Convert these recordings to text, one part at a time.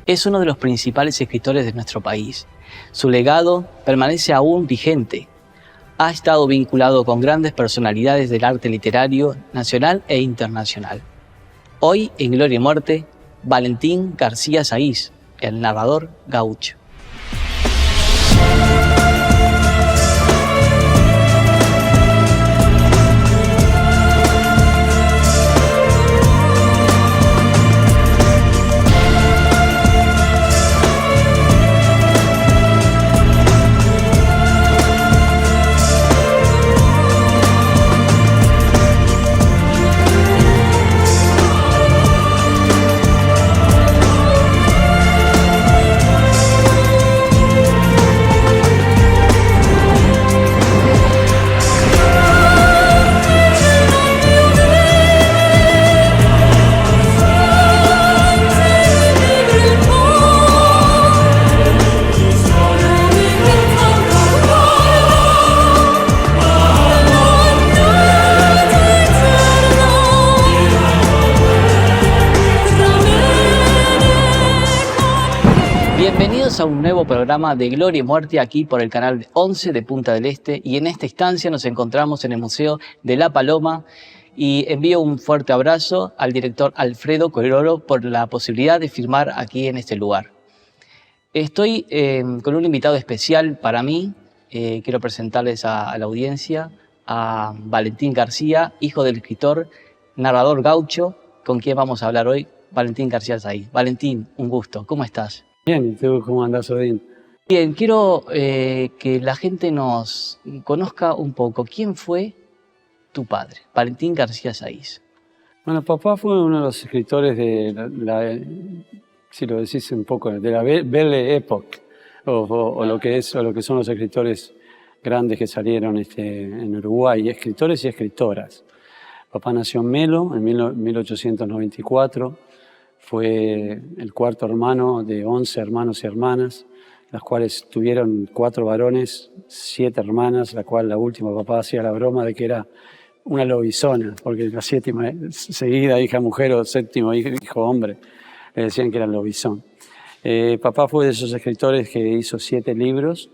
es uno de los principales escritores de nuestro país. Su legado permanece aún vigente. Ha estado vinculado con grandes personalidades del arte literario nacional e internacional. Hoy, en Gloria y Muerte, Valentín García Sáiz, el narrador gaucho. Bienvenidos a un nuevo programa de Gloria y Muerte aquí por el canal 11 de Punta del Este, y en esta instancia nos encontramos en el Museo de La Paloma y envío un fuerte abrazo al director Alfredo Corolo por la posibilidad de filmar aquí en este lugar. Estoy con un invitado especial para mí. Quiero presentarles a la audiencia a Valentín García, hijo del escritor, narrador gaucho, con quien vamos a hablar hoy, Valentín García Sáiz. Valentín, un gusto, ¿cómo estás? Bien, ¿y tú cómo andás, Odín? Bien, quiero que la gente nos conozca un poco. ¿Quién fue tu padre, Valentín García Sáiz? Bueno, papá fue uno de los escritores de si lo decís un poco, de la Belle Époque, o lo que son los escritores grandes que salieron en Uruguay, escritores y escritoras. Papá nació en Melo en 1894. Fue el cuarto hermano de 11 hermanos y hermanas, las cuales tuvieron 4 varones, 7 hermanas, la cual la última papá hacía la broma de que era una lobizona, porque la séptima seguida hija mujer o séptimo hijo hombre, le decían que era lobizón. Papá fue de esos escritores que hizo 7 libros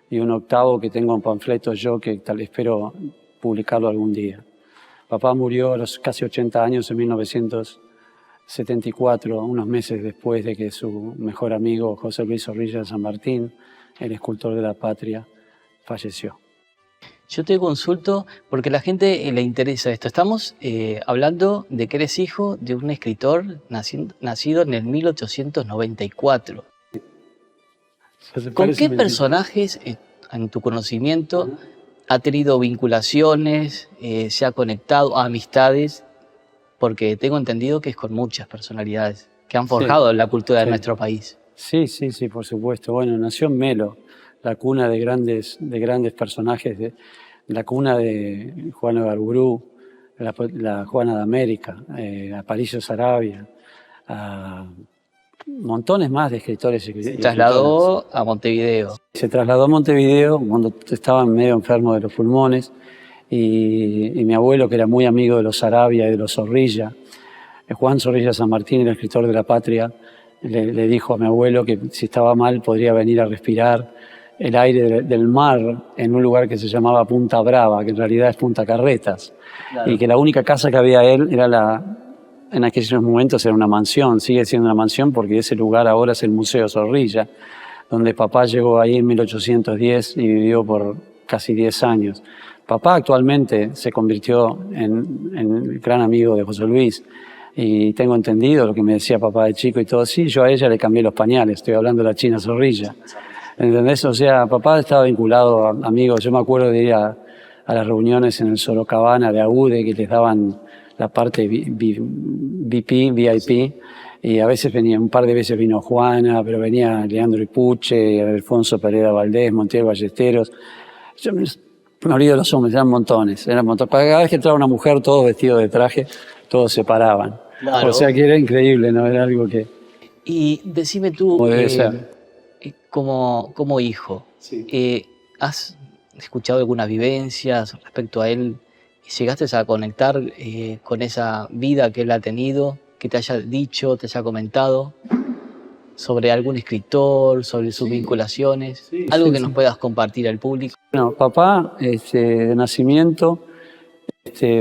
y un octavo que tengo en panfletos yo, que tal espero publicarlo algún día. Papá murió a los casi 80 años en 1974, unos meses después de que su mejor amigo José Luis Zorrilla de San Martín, el escultor de la patria, falleció. Yo te consulto porque a la gente le interesa esto. Estamos hablando de que eres hijo de un escritor nacido en el 1894. ¿Con qué personajes, en tu conocimiento, ha tenido vinculaciones, se ha conectado a amistades? Porque tengo entendido que es con muchas personalidades que han forjado la cultura de nuestro país. Sí, por supuesto. Bueno, nació en Melo, la cuna de grandes personajes, la cuna de Juana Garburú, la Juana de América, a Aparicio Saravia, a montones más de escritores y escritoras. Se trasladó a Montevideo. Se trasladó a Montevideo cuando estaba medio enfermo de los pulmones. Y mi abuelo, que era muy amigo de los Saravia y de los Zorrilla, Juan Zorrilla San Martín, el escritor de la patria, le dijo a mi abuelo que si estaba mal podría venir a respirar el aire del mar en un lugar que se llamaba Punta Brava, que en realidad es Punta Carretas. Claro. Y que la única casa que había él era en aquellos momentos era una mansión, sigue siendo una mansión porque ese lugar ahora es el Museo Zorrilla, donde papá llegó ahí en 1810 y vivió por casi 10 años. Papá actualmente se convirtió en el gran amigo de José Luis, y tengo entendido lo que me decía papá de chico y todo. Sí, yo a ella le cambié los pañales, estoy hablando de la China Zorrilla. ¿Entendés? O sea, papá estaba vinculado a amigos. Yo me acuerdo de ir a las reuniones en el Sorocabana de AUDE, que les daban la parte VIP, y a veces un par de veces vino Juana, pero venía Leandro Ipuche, Alfonso Pereira Valdés, Montiel Ballesteros. Yo me olvido de los hombres, eran montones. Cada vez que entraba una mujer, todos vestidos de traje, todos se paraban. Claro. O sea que era increíble, ¿no? Era algo que... Y decime tú, como hijo, sí. ¿Has escuchado algunas vivencias respecto a él? ¿Llegaste a conectar con esa vida que él ha tenido, que te haya dicho, te haya comentado? sobre algún escritor, sobre sus vinculaciones, algo que nos puedas compartir al público. Bueno, papá, de nacimiento,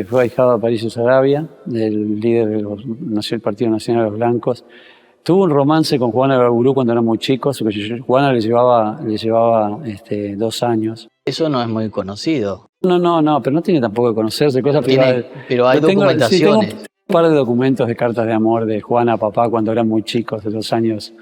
fue ahijado de Aparicio Saravia, del líder del Partido Nacional de los Blancos. Tuvo un romance con Juana Ibarburu cuando era muy chico, Juana le llevaba 2 años. Eso no es muy conocido. No, pero no tiene tampoco que conocerse, cosas privadas. Pero hay documentaciones. Tengo un par de documentos de cartas de amor de Juana a papá cuando eran muy chicos, de los años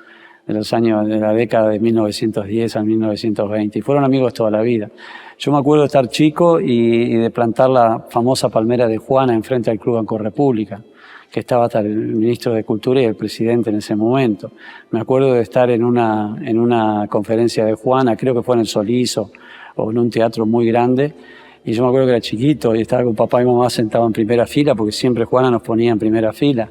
de la década de 1910 al 1920, y fueron amigos toda la vida. Yo me acuerdo de estar chico y de plantar la famosa palmera de Juana enfrente al Club Banco República, que estaba hasta el ministro de Cultura y el presidente en ese momento. Me acuerdo de estar en una conferencia de Juana, creo que fue en el Solís o en un teatro muy grande, y yo me acuerdo que era chiquito y estaba con papá y mamá sentados en primera fila, porque siempre Juana nos ponía en primera fila.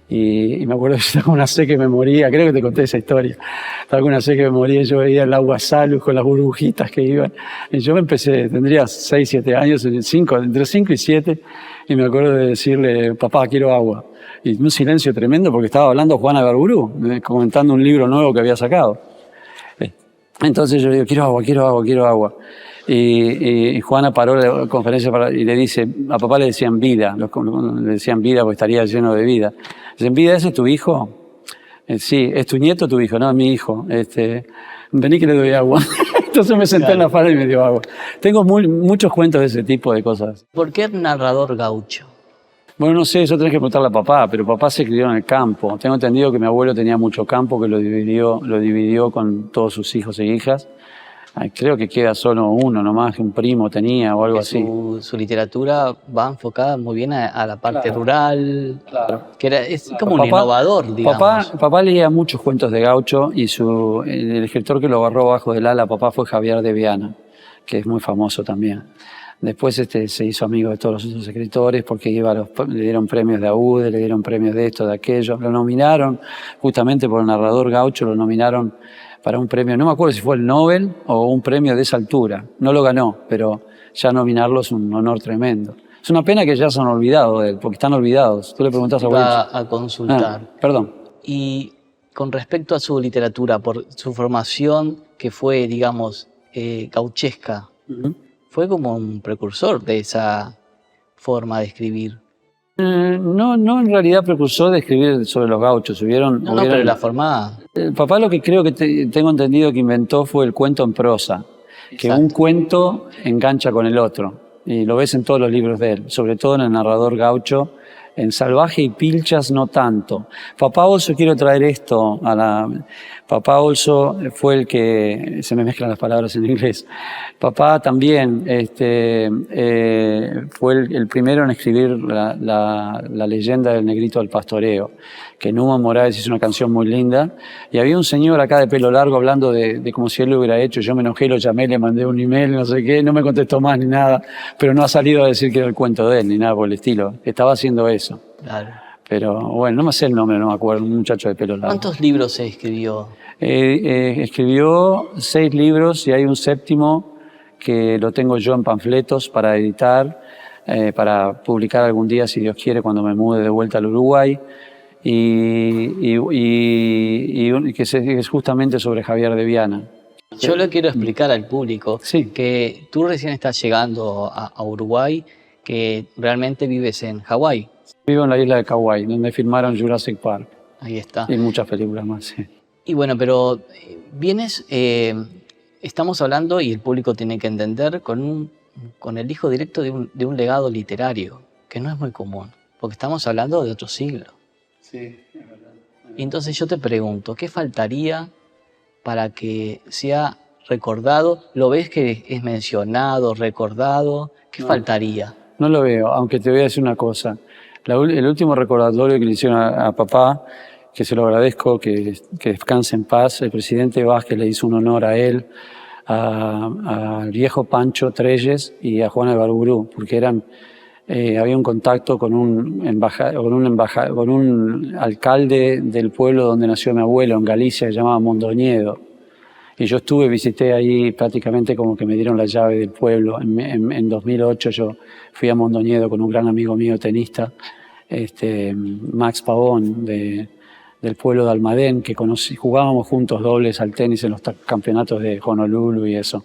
Y me acuerdo que estaba con una sed que me moría, creo que te conté esa historia. Estaba con una sed que me moría y yo veía el agua Salus con las burbujitas que iban. Y yo tendría 6, 7 años, entre 5 y 7, y me acuerdo de decirle, papá, quiero agua. Y un silencio tremendo porque estaba hablando Juana Ibarburu, comentando un libro nuevo que había sacado. Entonces yo digo, quiero agua. Y Juana paró la conferencia y le dice, a papá le decían vida, le decían vida porque estaría lleno de vida. Dicen, ¿vida ese es tu hijo? Sí, ¿es tu nieto o tu hijo? No, es mi hijo. Vení que le doy agua. Entonces me senté en la falda y me dio agua. Tengo muchos cuentos de ese tipo de cosas. ¿Por qué narrador gaucho? Bueno, no sé, eso tenés que preguntarle a papá, pero papá se crió en el campo. Tengo entendido que mi abuelo tenía mucho campo, que lo dividió con todos sus hijos e hijas. Creo que queda solo uno nomás, un primo tenía o algo así. Su literatura va enfocada muy bien a la parte rural, es como un innovador, digamos. Papá leía muchos cuentos de gaucho y el escritor que lo agarró bajo del ala, papá, fue Javier de Viana, que es muy famoso también. Después se hizo amigo de todos los otros escritores porque le dieron premios de AUDE, le dieron premios de esto, de aquello. Lo nominaron, justamente por el narrador gaucho, lo nominaron para un premio, no me acuerdo si fue el Nobel o un premio de esa altura. No lo ganó, pero ya nominarlo es un honor tremendo. Es una pena que ya se han olvidado de él, porque están olvidados. Tú le preguntás a Va a consultar. Perdón. Y con respecto a su literatura, por su formación que fue, digamos, gauchesca, fue como un precursor de esa forma de escribir. No en realidad precursor de escribir sobre los gauchos. No, pero la forma... Papá lo que creo que tengo entendido que inventó fue el cuento en prosa. Exacto. Que un cuento engancha con el otro. Y lo ves en todos los libros de él, sobre todo en El narrador gaucho. En Salvaje y Pilchas no tanto. Papá Olso, quiero traer esto Papá Olso fue el que... Se me mezclan las palabras en inglés. Papá también fue el primero en escribir la leyenda del negrito del pastoreo, que Numa Morales hizo una canción muy linda. Y había un señor acá de pelo largo hablando de como si él lo hubiera hecho. Yo me enojé, lo llamé, le mandé un email, no sé qué, no me contestó más ni nada, pero no ha salido a decir que era el cuento de él ni nada por el estilo. Estaba haciendo eso. Claro. Pero bueno, no me sé el nombre, no me acuerdo, un muchacho de pelo largo. ¿Cuántos libros se escribió? Escribió 6 libros y hay un 7º que lo tengo yo en panfletos para editar, para publicar algún día, si Dios quiere, cuando me mude de vuelta al Uruguay. Y que es justamente sobre Javier de Viana. Yo le quiero explicar al público que tú recién estás llegando a Uruguay, que realmente vives en Hawái. Vivo en la isla de Kauai, donde filmaron Jurassic Park. Ahí está. Y muchas películas más, sí. Y bueno, pero vienes, estamos hablando, y el público tiene que entender, con el hijo directo de un legado literario, que no es muy común, porque estamos hablando de otro siglo. Sí, es verdad. Y entonces yo te pregunto, ¿qué faltaría para que sea recordado? ¿Lo ves que es mencionado, recordado? ¿Qué faltaría? No lo veo, aunque te voy a decir una cosa. El último recordatorio que le hicieron a papá, que se lo agradezco, que descanse en paz, el presidente Vázquez le hizo un honor a él, al viejo Pancho Treyes y a Juana Ibarburu, porque había un contacto con un alcalde del pueblo donde nació mi abuelo, en Galicia, que se llamaba Mondoñedo. Y yo visité ahí prácticamente como que me dieron la llave del pueblo. En 2008 yo fui a Mondoñedo con un gran amigo mío tenista, Max Pavón, de del pueblo de Almadén, que jugábamos juntos dobles al tenis en los campeonatos de Honolulu y eso.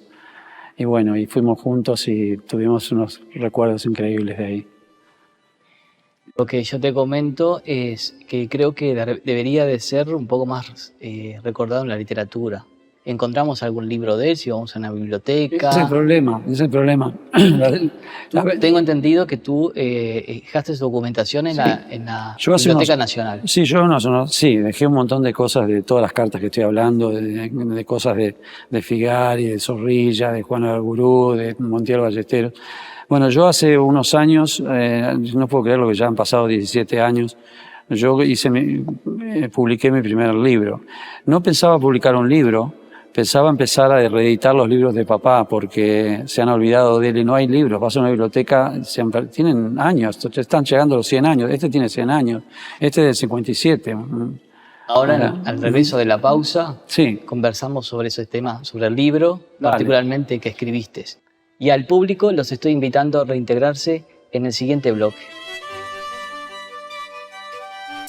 Y bueno, y fuimos juntos y tuvimos unos recuerdos increíbles de ahí. Lo que yo te comento es que creo que debería de ser un poco más recordado en la literatura. ¿Encontramos algún libro de él si vamos a una biblioteca? Ese es el problema, ese es el problema. Tengo entendido que tú dejaste documentación en la Biblioteca Nacional. Sí, sí, dejé un montón de cosas de todas las cartas que estoy hablando, de cosas de Figari, de Zorrilla, de Juan Arburú, de Montiel Ballesteros. Bueno, yo hace unos años, no puedo creerlo que ya han pasado 17 años, yo publiqué mi primer libro. No pensaba publicar un libro, pensaba empezar a reeditar los libros de papá porque se han olvidado de él y no hay libros. Vas a una biblioteca, tienen años, están llegando los 100 años. Este tiene 100 años, este es del 57. Ahora, al regreso de la pausa, sí, conversamos sobre ese tema, sobre el libro, particularmente que escribiste. Y al público los estoy invitando a reintegrarse en el siguiente bloque.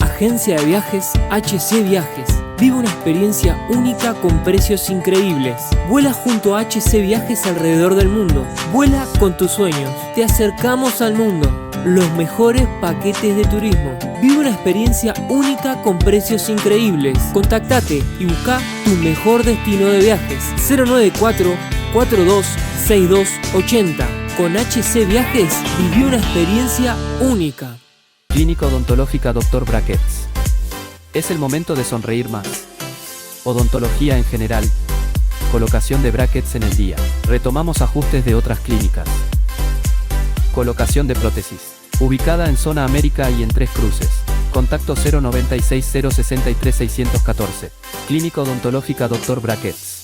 Agencia de viajes HC Viajes. Vive una experiencia única con precios increíbles. Vuela junto a HC Viajes alrededor del mundo. Vuela con tus sueños. Te acercamos al mundo. Los mejores paquetes de turismo. Vive una experiencia única con precios increíbles. Contactate y busca tu mejor destino de viajes. 094-426280. Con HC Viajes viví una experiencia única. Clínica Odontológica Dr. Brackets. Es el momento de sonreír más. Odontología en general. Colocación de brackets en el día. Retomamos ajustes de otras clínicas. Colocación de prótesis. Ubicada en Zona América y en Tres Cruces. Contacto 096 063 614. Clínica Odontológica Dr. Brackets.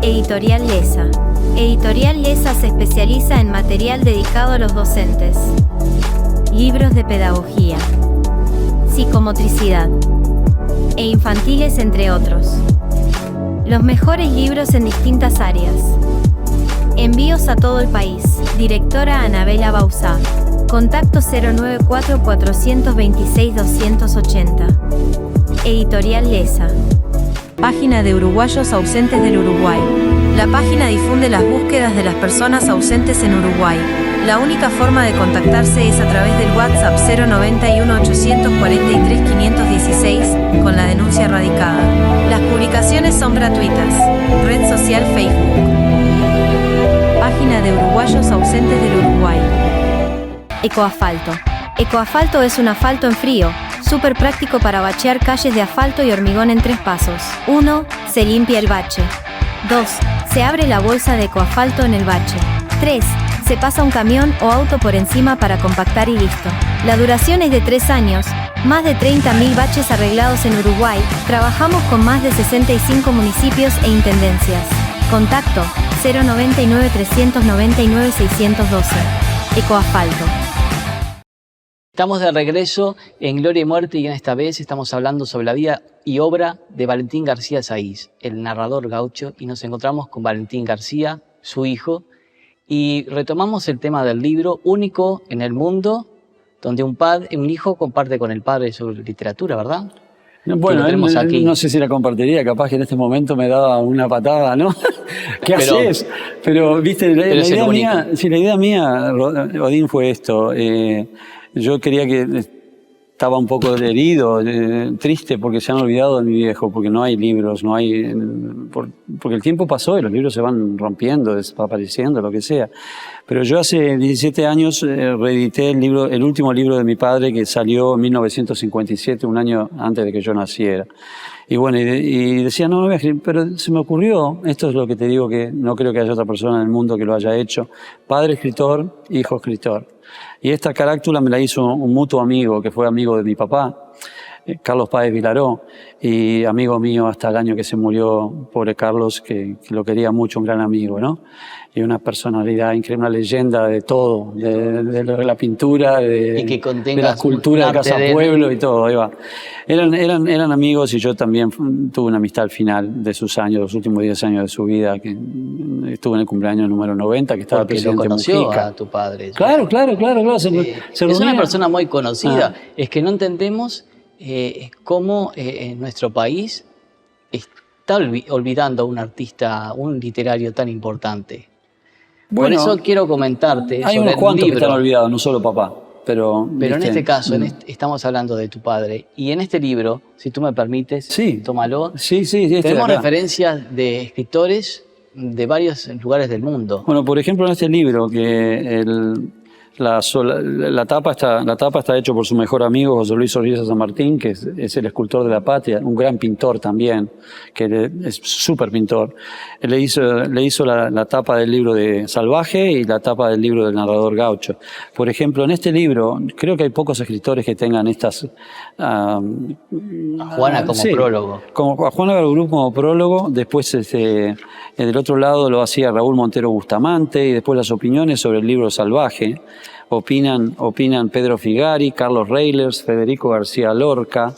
Editorial Lesa. Editorial Lesa se especializa en material dedicado a los docentes. Libros de pedagogía, psicomotricidad e infantiles, entre otros. Los mejores libros en distintas áreas. Envíos a todo el país. Directora Anabela Bauzá. Contacto 094-426-280. Editorial Lesa. Página de uruguayos ausentes del Uruguay. La página difunde las búsquedas de las personas ausentes en Uruguay. La única forma de contactarse es a través del WhatsApp 091-843-516 con la denuncia radicada. Las publicaciones son gratuitas. Red social Facebook. Página de uruguayos ausentes del Uruguay. Ecoasfalto. Ecoasfalto es un asfalto en frío, súper práctico para bachear calles de asfalto y hormigón en 3 pasos. 1. Se limpia el bache. 2. Se abre la bolsa de ecoasfalto en el bache. 3. Se pasa un camión o auto por encima para compactar y listo. La duración es de 3 años, más de 30.000 baches arreglados en Uruguay. Trabajamos con más de 65 municipios e intendencias. Contacto 099-399-612. Ecoasfalto. Estamos de regreso en Gloria y Muerte y en esta vez estamos hablando sobre la vida y obra de Valentín García Sáiz, el narrador gaucho, y nos encontramos con Valentín García, su hijo, y retomamos el tema del libro único en el mundo, donde un hijo comparte con el padre su literatura, ¿verdad? Bueno, aquí. No sé si la compartiría, capaz que en este momento me daba una patada, ¿no? ¿Qué haces? Pero, viste, la idea mía, Odín, fue esto. Yo quería que... Estaba un poco herido, triste, porque se han olvidado de mi viejo, porque no hay libros, porque el tiempo pasó y los libros se van rompiendo, desapareciendo, lo que sea. Pero yo hace 17 años reedité el último libro de mi padre, que salió en 1957, un año antes de que yo naciera. Y bueno, y decía, no voy a escribir, pero se me ocurrió, esto es lo que te digo, que no creo que haya otra persona en el mundo que lo haya hecho: padre escritor, hijo escritor. Y esta carátula me la hizo un mutuo amigo, que fue amigo de mi papá, Carlos Páez Vilaró, y amigo mío hasta el año que se murió, pobre Carlos, que lo quería mucho, un gran amigo, ¿no? Y una personalidad increíble, una leyenda de todo, de la pintura, de la escultura de Casa Pueblo y todo, ahí va. Eran amigos, y yo también tuve una amistad al final de sus años, los últimos 10 años de su vida, que estuve en el cumpleaños número 90, que estaba el presidente conoció Mujica. A tu padre. Claro. Sí. Es una persona muy conocida. Es que no entendemos cómo en nuestro país está olvidando a un artista, un literario tan importante. Por Bueno, eso quiero comentarte hay sobre unos cuantos un que están libro. olvidados, no solo papá. Pero En ¿viste? este caso, estamos hablando de tu padre. Y en este libro, si tú me permites, Sí. tómalo. Sí, estoy Tenemos acá. referencias de escritores de varios lugares del mundo. Bueno, por ejemplo, en este libro, que la tapa está hecho por su mejor amigo José Luis Orrilla San Martín, que es el escultor de la patria, un gran pintor también, que es súper pintor. Él le hizo la tapa del libro de Salvaje y la tapa del libro del narrador gaucho. Por ejemplo, en este libro, creo que hay pocos escritores que tengan estas... Juana como sí, prólogo. Como a Juana Garburú como prólogo, después del otro lado lo hacía Raúl Montero Bustamante, y después las opiniones sobre el libro Salvaje. Opinan Pedro Figari, Carlos Reilers, Federico García Lorca,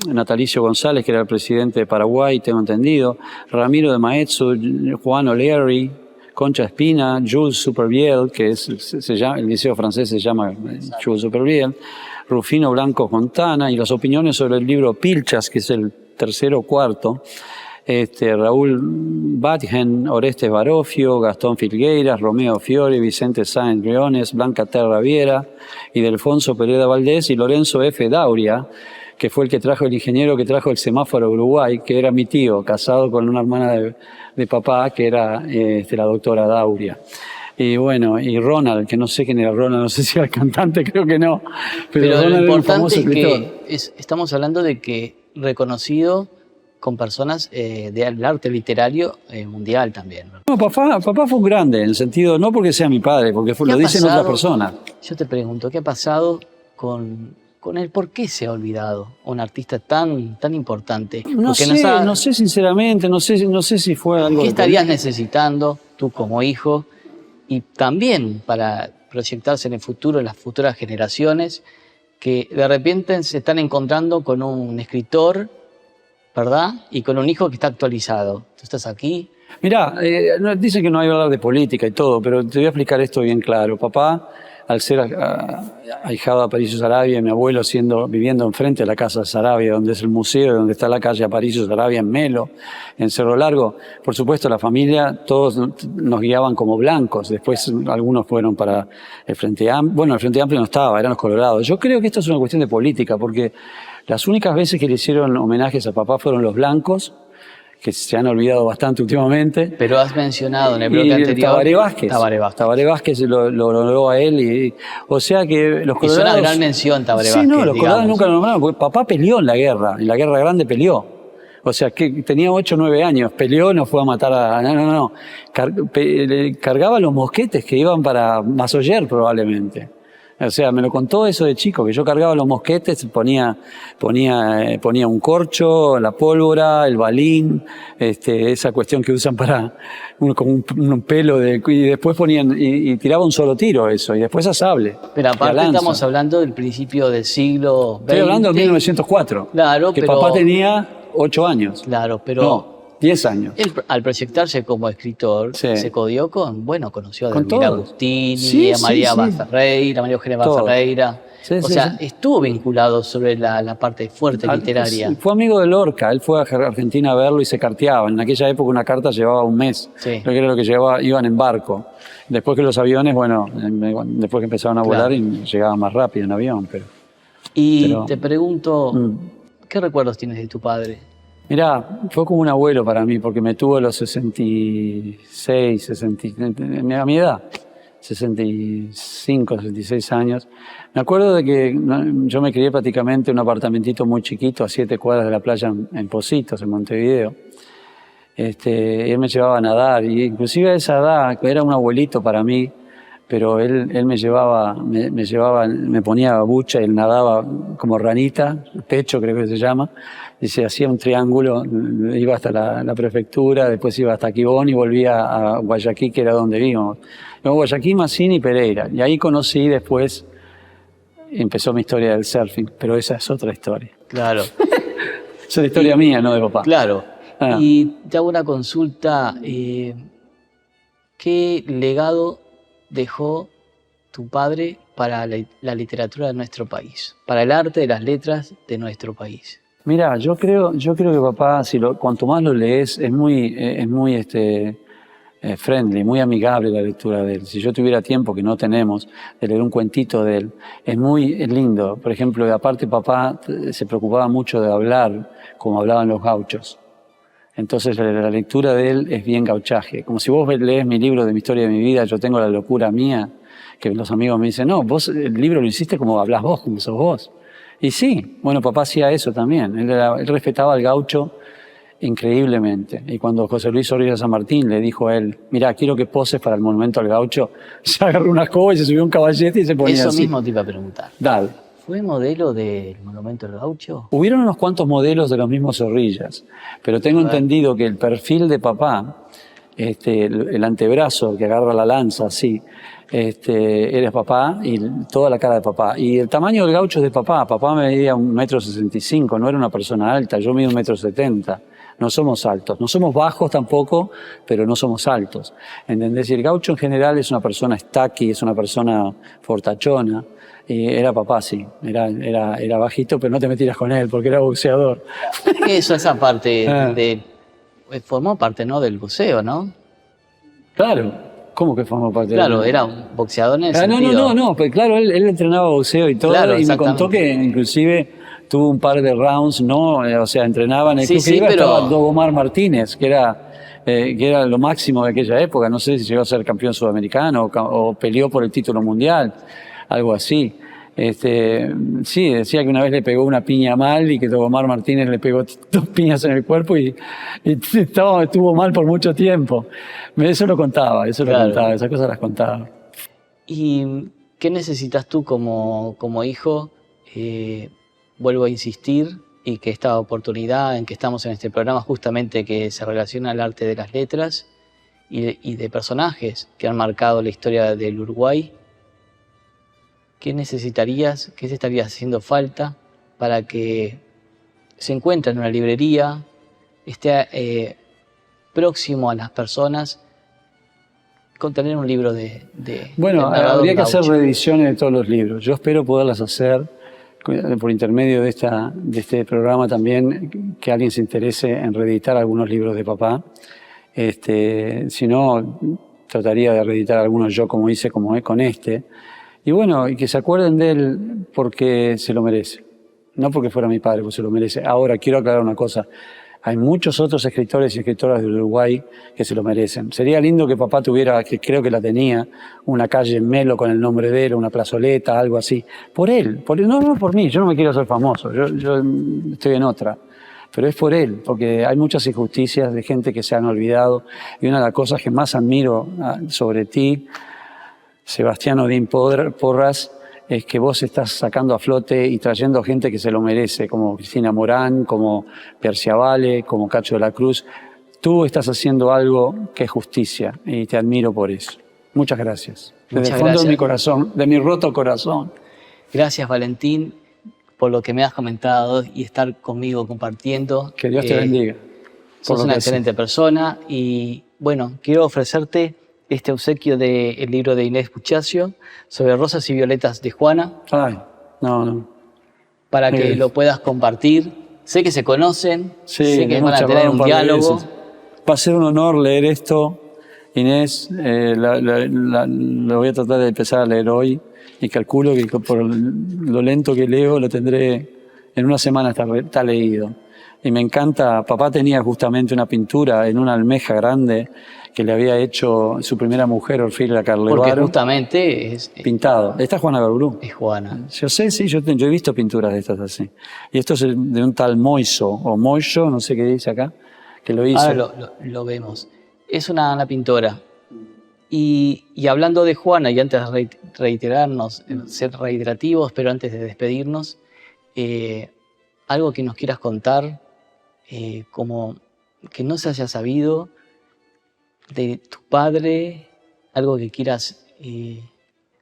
Natalicio González, que era el presidente de Paraguay, tengo entendido, Ramiro de Maeztu, Juan O'Leary, Concha Espina, Jules Supervielle, que el liceo francés se llama Jules Supervielle, Rufino Blanco Fontana, y las opiniones sobre el libro Pilchas, que es el tercero o cuarto, Raúl Batgen, Orestes Barofio, Gastón Filgueiras, Romeo Fiore, Vicente Sáenz Briones, Blanca Terra Viera y Delfonso Pereda Valdés y Lorenzo F. Dauria, que fue el ingeniero que trajo el semáforo a Uruguay, que era mi tío, casado con una hermana de papá, que era la doctora Dauria. Y bueno, y Ronald, que no sé quién era Ronald, no sé si era el cantante, creo que no. Pero Ronald lo era un importante famoso es escritor. que estamos hablando de que reconocido con personas del arte literario mundial también. No, papá fue un grande, en el sentido, no porque sea mi padre, porque ¿Qué lo ha dicen pasado? otras personas. Yo te pregunto, ¿qué ha pasado con el por qué se ha olvidado un artista tan importante? No Porque sé, sinceramente, no sé si fue algo... ¿qué de estarías necesitando tú como hijo y también para proyectarse en el futuro, en las futuras generaciones, que de repente se están encontrando con un escritor, ¿verdad? Y con un hijo que está actualizado. Tú estás aquí. Mirá, dicen que no hay que hablar de política y todo, pero te voy a explicar esto bien claro. Papá, al ser ahijado de Aparicio Saravia, y mi abuelo viviendo enfrente de la casa de Saravia, donde es el museo, donde está la calle Aparicio Saravia en Melo, en Cerro Largo, por supuesto la familia, todos nos guiaban como blancos. Después algunos fueron para el Frente Amplio. Bueno, el Frente Amplio no estaba, eran los colorados. Yo creo que esto es una cuestión de política, porque las únicas veces que le hicieron homenajes a papá fueron los blancos, que se han olvidado bastante últimamente. Pero has mencionado en el bloque Y anterior... Tabaré Vázquez. Tabaré Vázquez lo honoró a él. O sea que los colorados... Hizo una gran mención Tabaré Vázquez. Sí, no, los colorados digamos. nunca lo nombraron, porque papá peleó en la Guerra Grande peleó. O sea, que tenía 8 o 9 años, peleó, no fue a matar a... No. Cargaba los mosquetes que iban para Masoyer probablemente. O sea, me lo contó eso de chico, que yo cargaba los mosquetes, ponía un corcho, la pólvora, el balín, esa cuestión que usan para como un pelo, y después ponían, y tiraba un solo tiro eso, y después a sable. Pero y a aparte lanza. estamos hablando del principio del siglo XX. Estoy hablando de 1904. Claro, que pero... papá tenía 8 años. Claro, pero... No, 10 años. Él, al proyectarse como escritor, Sí. se codió conoció a Con Delmira todos. Agustini, Sí, a María sí. Ferreira, María Eugenia Todo. Ferreira. Sí, o sí, sea, sí. estuvo vinculado sobre la parte fuerte literaria. Fue amigo de Lorca, él fue a Argentina a verlo y se carteaba. En aquella época una carta llevaba un mes, Sí. creo que era lo que iban en barco. Después que los aviones, después que empezaron a volar y llegaban más rápido en avión. Pero te pregunto, Mm. ¿qué recuerdos tienes de tu padre? Mirá, fue como un abuelo para mí, porque me tuvo a los 66, a mi edad, 65, 66 años. Me acuerdo de que yo me crié prácticamente en un apartamentito muy chiquito a 7 cuadras de la playa en Pocitos, en Montevideo. Él me llevaba a nadar, y inclusive a esa edad, era un abuelito para mí, pero él me ponía bucha, él nadaba como ranita, pecho creo que se llama, y se hacía un triángulo, iba hasta la prefectura, después iba hasta Quibón y volvía a Guayaquil, que era donde vivimos. Guayaquil, Massini y Pereira, y ahí conocí después, empezó mi historia del surfing, pero esa es otra historia. Claro. Es una historia mía, no de papá. Claro. Ah. Y te hago una consulta. ¿Qué legado dejó tu padre para la literatura de nuestro país, para el arte de las letras de nuestro país? Mira, yo creo que papá, cuanto más lo lees, es muy friendly, muy amigable la lectura de él. Si yo tuviera tiempo, que no tenemos, de leer un cuentito de él, es lindo. Por ejemplo, aparte papá se preocupaba mucho de hablar como hablaban los gauchos. Entonces la lectura de él es bien gauchaje. Como si vos lees mi libro de mi historia de mi vida, yo tengo la locura mía, que los amigos me dicen, no, vos el libro lo hiciste como hablás vos, como sos vos. Y sí, bueno, papá hacía eso también. Él respetaba al gaucho increíblemente. Y cuando José Luis Zorrilla San Martín le dijo a él, mirá, quiero que poses para el monumento al gaucho, se agarró una escoba y se subió un caballete y se ponía Eso así. mismo te iba a preguntar. Dale. ¿Fue modelo del monumento al gaucho? Hubieron unos cuantos modelos de los mismos Zorrillas, pero tengo entendido que el perfil de papá, el antebrazo que agarra la lanza así, era papá y toda la cara de papá. Y el tamaño del gaucho es de papá. Papá medía 1,65 m, no era una persona alta, yo mido 1,70 m. No somos altos, no somos bajos tampoco, pero no somos altos. ¿Entendés? Y el gaucho en general es una persona estaqui, es una persona fortachona. Y era papá, sí, era bajito, pero no te metieras con él porque era boxeador. Esa parte formó parte, ¿no?, del buceo, ¿no? Claro, ¿cómo que formó parte Claro, era un boxeador en el no, sentido... no, pero claro, él entrenaba boxeo y todo, Claro, y me contó que inclusive tuvo un par de rounds, ¿no? O sea, entrenaba en el club que iba, pero... estaba Dogomar Martínez, que era lo máximo de aquella época, no sé si llegó a ser campeón sudamericano o peleó por el título mundial, algo así. Sí, decía que una vez le pegó una piña mal y que Dogomar Martínez le pegó 2 piñas en el cuerpo y estuvo mal por mucho tiempo. Eso lo contaba, esas cosas las contaba. ¿Y qué necesitas tú como hijo? Vuelvo a insistir, y que esta oportunidad en que estamos en este programa justamente que se relaciona al arte de las letras y de personajes que han marcado la historia del Uruguay, ¿qué necesitarías, qué te estaría haciendo falta para que se encuentre en una librería, esté próximo a las personas, con tener un libro Bueno, habría que hacer reediciones de todos los libros. Yo espero poderlas hacer por intermedio de este programa también, que alguien se interese en reeditar algunos libros de papá. Si no, trataría de reeditar algunos yo como hice con este. Y bueno, y que se acuerden de él porque se lo merece. No porque fuera mi padre, porque se lo merece. Ahora, quiero aclarar una cosa. Hay muchos otros escritores y escritoras del Uruguay que se lo merecen. Sería lindo que papá tuviera, que creo que la tenía, una calle en Melo con el nombre de él, una plazoleta, algo así. Por él, no por mí, yo no me quiero hacer famoso, yo estoy en otra. Pero es por él, porque hay muchas injusticias de gente que se han olvidado. Y una de las cosas que más admiro sobre ti, Sebastián Odín Porras, es que vos estás sacando a flote y trayendo gente que se lo merece, como Cristina Morán, como Perciavale, como Cacho de la Cruz. Tú estás haciendo algo que es justicia y te admiro por eso. Muchas gracias. Desde el fondo de mi corazón, de mi roto corazón. Gracias, Valentín, por lo que me has comentado y estar conmigo compartiendo. Que Dios te bendiga. Sos una excelente persona y, bueno, quiero ofrecerte este obsequio del libro de Inés Puchacio sobre Rosas y Violetas de Juana. Ay, no. Para que lo puedas compartir. Sé que se conocen, sí, sé que van a tener un diálogo. Va a ser un honor leer esto, Inés. Lo voy a tratar de empezar a leer hoy y calculo que por lo lento que leo lo tendré en una semana, está leído. Y me encanta, papá tenía justamente una pintura en una almeja grande que le había hecho su primera mujer, Orfila Carlevaro. Porque justamente es... pintado. Esta es Juana Garburú. Es Juana. Yo sé, sí, yo he visto pinturas de estas así. Y esto es de un tal Moiso, o Moiso, no sé qué dice acá, que lo hizo. Ahora lo vemos. Es una pintora. Y hablando de Juana, y antes de reiterarnos, ser reiterativos, pero antes de despedirnos, algo que nos quieras contar, como que no se haya sabido de tu padre, algo que quieras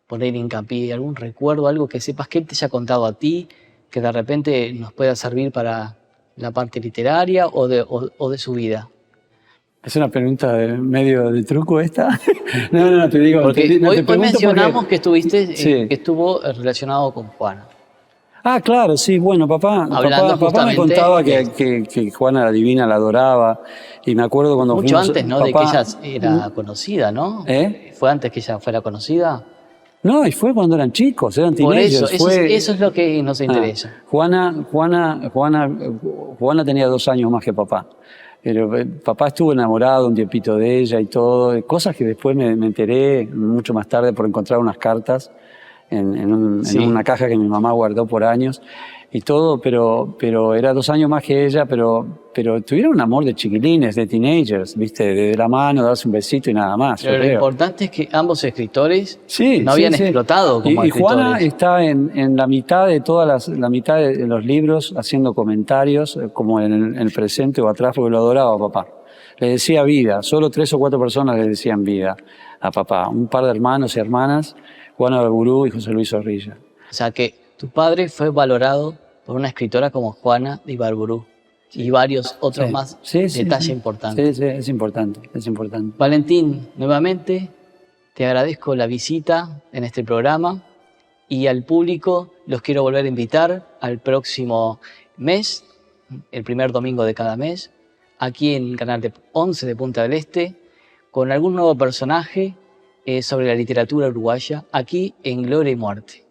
poner hincapié, algún recuerdo, algo que sepas que él te haya contado a ti, que de repente nos pueda servir para la parte literaria o de su vida. Es una pregunta medio de truco esta. No, te digo. Porque te hoy pregunto mencionamos porque- que estuviste, Sí. que estuvo relacionado con Juana. Ah, claro, sí, bueno, papá Hablando me justamente contaba de- que Juana la Divina la adoraba, y me acuerdo cuando Mucho fuimos, antes, ¿no? De que papá- ella era conocida, ¿no? ¿Eh? ¿Fue antes que ella fuera conocida? No, y fue cuando eran chicos, eran Por teenagers. eso es lo que nos interesa. Juana tenía 2 años más que papá. Pero papá estuvo enamorado un tiempito de ella y todo, cosas que después me enteré mucho más tarde por encontrar unas cartas en Sí. una caja que mi mamá guardó por años y todo, pero era 2 años más que ella, pero tuvieron un amor de chiquilines, de teenagers, ¿viste? De la mano, darse un besito y nada más. yo Pero lo creo. importante es que ambos escritores Sí, no sí, habían sí. explotado como y Juana escritores. está en la mitad de la mitad de los libros haciendo comentarios, como en el presente o atrás, porque lo adoraba papá. Le decía vida, solo 3 o 4 personas le decían vida a papá. Un par de hermanos y hermanas, Juana Barburú y José Luis Zorrilla. O sea que tu padre fue valorado por una escritora como Juana de Ibarburú y varios otros Sí. más Sí, sí, detalle sí. importante. Sí, es importante, es importante. Valentín, nuevamente te agradezco la visita en este programa y al público los quiero volver a invitar al próximo mes, el primer domingo de cada mes, aquí en el canal de 11 de Punta del Este, con algún nuevo personaje sobre la literatura uruguaya, aquí en Gloria y Muerte.